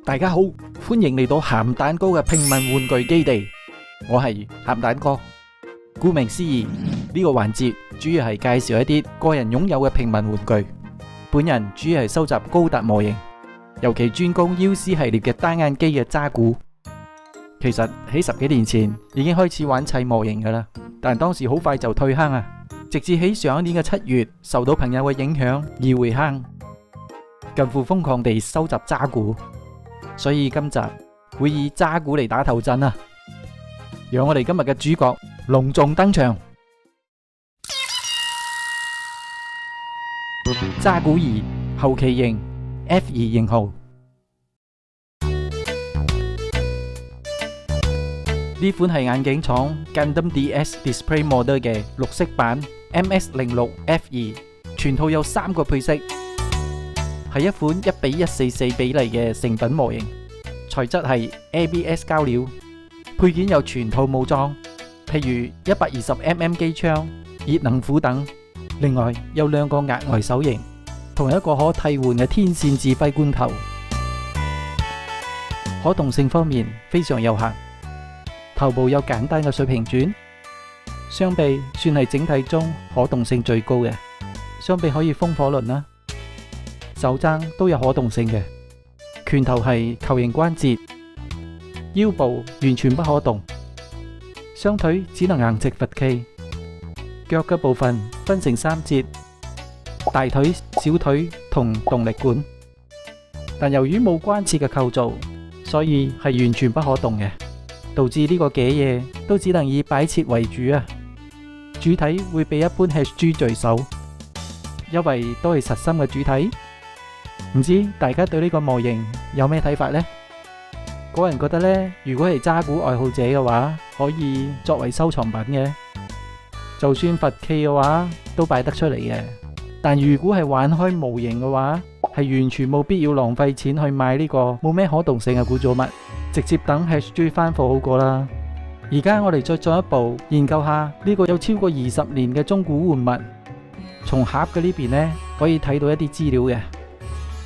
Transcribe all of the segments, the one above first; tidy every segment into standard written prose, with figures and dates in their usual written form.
大家好，歡迎嚟到鹹蛋哥嘅平民玩具基地，我係鹹蛋哥。顧名思義，呢個環節主要係介紹一啲個人擁有嘅平民玩具。本人主要係收集高達模型，尤其專攻 UC 系列嘅單眼機嘅渣古。其實喺10幾年前已經開始玩砌模型噶啦，但當時好快就退坑啊，直至喺上一年嘅7月受到朋友嘅影響而回坑，近乎瘋狂地收集渣古。所以今集會以渣古嚟打頭陣啊！讓我哋今日嘅主角隆重登場。渣古2後期型 F2 型號，呢款係眼鏡廠 Gundam DS Display Model 嘅綠色版 MS06 F2， 全套有3個配色。係一款1:144比例嘅成品模型，材質係 ABS 膠料，配件有全套武裝，譬如 120mm 機槍、熱能斧等。另外有2個額外手型，同一個可替換嘅天線指揮官頭。可動性方面非常有限，頭部有簡單嘅水平轉，雙臂算係整體中可動性最高嘅，雙臂可以風火輪啦。手踭都有可動性嘅，拳頭係球形關節，腰部完全不可動，雙腿只能硬直拔企，腳嘅部分分成3節，大腿、小腿同動力管，但由於冇關節嘅構造，所以係完全不可動嘅，導致呢個嘅嘢都只能以擺設為主啊。主體會比一般 HG 聚手，因為都係實心嘅主體。唔知大家對呢個模型有咩睇法呢？個人覺得呢，如果係渣古愛好者嘅話，可以作為收藏品嘅，就算佛企嘅話都擺得出嚟嘅。但如果係玩開模型嘅話，係完全冇必要浪費錢去買呢個冇咩可動性嘅古造物，直接等 HG 翻貨好過啦。而家我哋再進一步研究下呢個有超過20年嘅中古玩物。從盒嘅呢邊呢，可以睇到一啲資料嘅。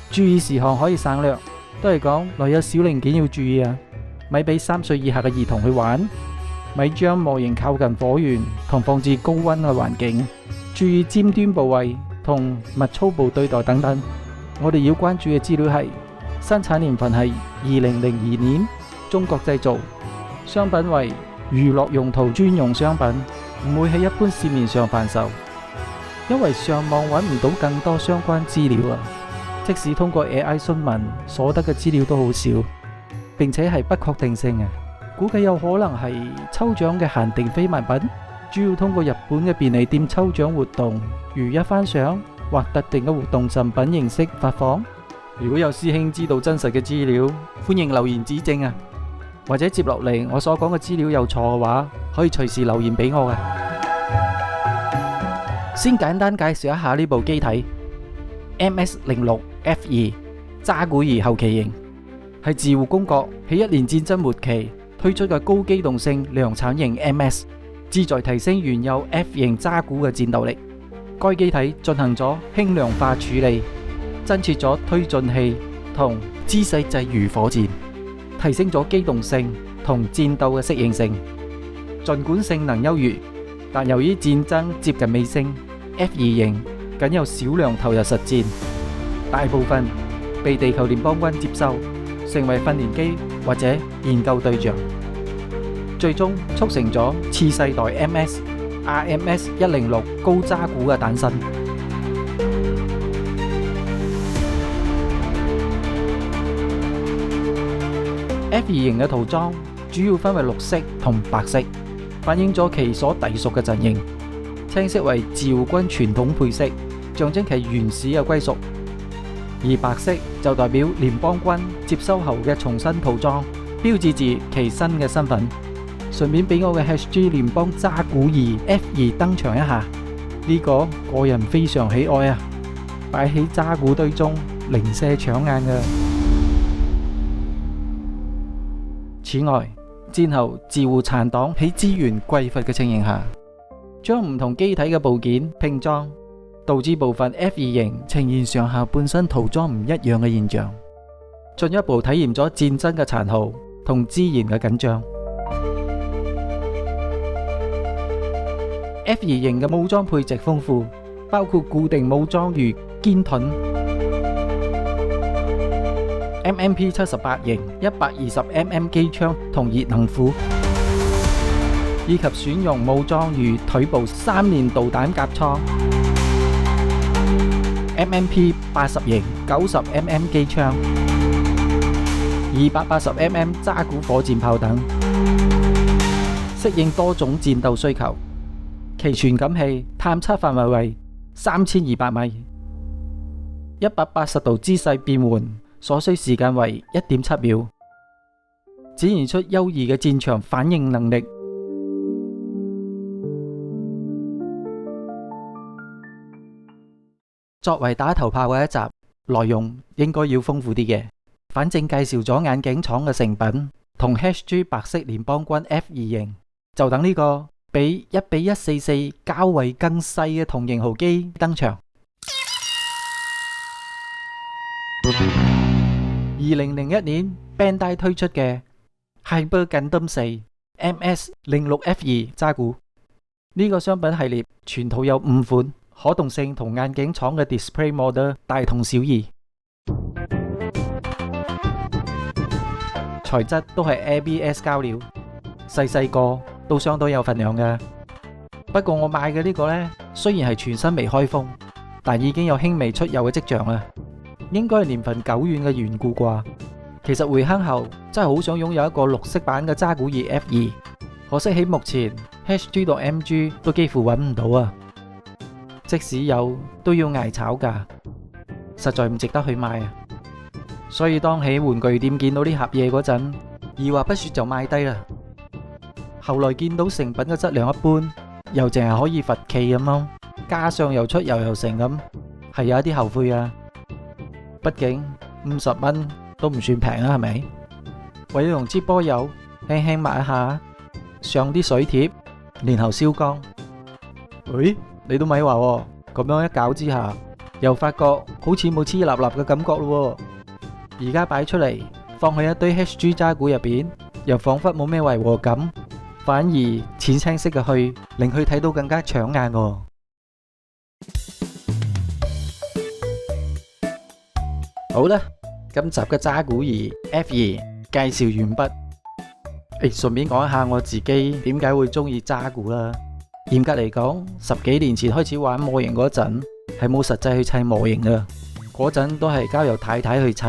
注意事項可以省略，都係講內有小零件要注意啊，咪俾3歲以下嘅兒童去玩，咪將模型靠近火源同放置高溫嘅環境，注意尖端部位同物粗暴對待等等。我哋要關注嘅資料係生產年份係2002年，中國製造，商品為娛樂用途專用商品，唔會喺一般市面上販售，因為上網揾唔到更多相關資料啊。即使通過 AI 詢問所得嘅資料都好少，並且係不確定性嘅，估計有可能係抽獎嘅限定非物品，主要通過日本嘅便利店抽獎活動，如一番賞或特定嘅活動贈品形式發放。如果有師兄知道真實嘅資料，歡迎留言指正啊！或者接落嚟我所講嘅資料有錯嘅話，可以隨時留言俾我嘅。先簡單介紹一下呢部機體。MS06 F2 渣古2後期型係自護公國喺一年戰爭末期推出嘅高機動性量產型 MS， 旨在提升原有 F 型渣古嘅戰鬥力。該機體進行咗輕量化處理，增設咗推進器同姿勢制御火箭，提升咗機動性同戰鬥嘅適應性。儘管性能優越，但由於戰爭接近尾聲， F2 型僅有少量投入實戰，大部分被地球聯邦軍接收，成為訓練機或者研究對象，最終促成咗次世代 MS RMS 106高渣古嘅誕生。F2 型嘅塗裝主要分為綠色同白色，反映咗其所隸屬嘅陣營。青色為自護軍傳統配色，象徵其原始嘅歸屬；而白色就代表聯邦軍接收後嘅重新塗裝，標誌住其新嘅身份。順便俾我嘅 HG 聯邦渣古2 F2 登場一下，呢個人非常喜愛啊，擺喺渣古堆中零舍搶眼嘅。此外，戰後自護殘黨喺資源匱乏嘅情形下，將唔同機體嘅部件拼裝，導致部分 F2 型呈現上下半身塗裝唔一樣嘅現象。進一步體驗咗戰爭嘅殘酷同資源嘅緊張。F2型嘅武裝配置豐富，包括固定武裝如堅盾、MMP 78型120mm 機槍同熱能斧，以及選用武裝如腿部3連導彈夾艙、MMP 80型90mm 機槍、280mm 渣古火箭炮等，適應多種戰鬥需求。其傳感器探測範圍為3200米，180度姿勢變換所需時間為1.7秒，展現出優異嘅戰場反應能力。作為打頭炮嘅一集，內容應該要豐富啲嘅。反正介紹咗眼鏡廠嘅成品同 HG 白色聯邦軍 F2型，就等呢個比1:144較為更細嘅同型號機登場。2001年 Bandai 推出嘅 Hyper Gundam 4 MS-06F2 渣古，呢個商品系列全套有5款，可動性同眼鏡廠嘅 Display Model 大同小異，材質都係 ABS 膠料，細個都相當有份量嘅。不過我買嘅呢個呢，雖然係全新未開封，但已經有輕微出油嘅跡象啦，應該係年份久遠嘅緣故啩。其實回鄉後真係好想擁有一個綠色版嘅渣古二 F2，可惜喺目前 HG 到 MG 都幾乎揾唔到啊，即使有都要捱炒價，實在唔值得去買啊。所以當喺玩具店見到呢盒嘢嗰陣，二話不說就買低啦。後來見到成品嘅質量一般，又淨係可以罰企咁咯，加上又出油又成咁，係有一啲後悔啊。畢竟50蚊都唔算平啊，係咪？為咗用支波油輕輕抹一下，上啲水貼，然後燒乾。喂，你都咪話喎，咁樣一攪之下，又發覺好似冇黐立立嘅感覺咯。而家擺出嚟，放喺一堆 HG 渣古入邊，又仿佛冇咩違和感，反而淺青色嘅去令佢睇到更加搶眼喎。好啦，今集嘅渣古二 F2 介紹完畢。順便講一下我自己點解會中意渣古啦。嚴格嚟講，10幾年前開始玩模型嗰陣，係冇實際去砌模型噶，嗰陣都係交由太太去砌，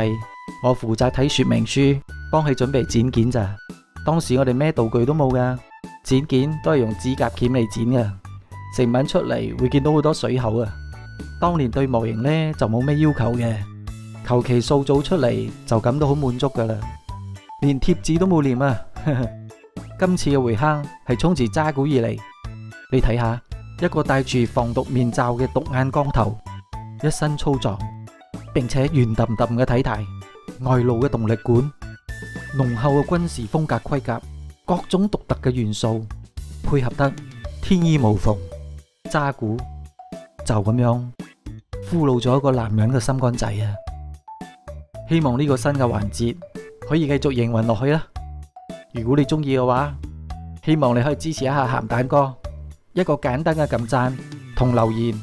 我負責睇說明書，幫佢準備剪件咋。當時我哋咩道具都冇噶，剪件都係用指甲鉗嚟剪噶，成品出嚟會見到好多水口啊。當年對模型呢就冇咩要求嘅，求其塑造出嚟就感到好滿足噶啦，連貼紙都冇黏啊。今次嘅回坑係衝自渣古而嚟，你睇下一個戴住防毒面罩嘅獨眼光頭，一身粗壯並且圓揼揼嘅體態，外露嘅動力管，濃厚嘅軍事風格盔甲，各種獨特嘅元素配合得天衣無縫，渣古就咁樣俘虜咗一個男人嘅心肝仔啊！希望呢個新嘅環節可以繼續營運落去啦。如果你中意嘅話，希望你可以支持一下鹹蛋哥，一個簡單嘅撳讚同留言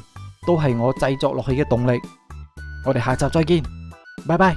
都係我製作落去嘅動力。我哋下集再見，拜拜。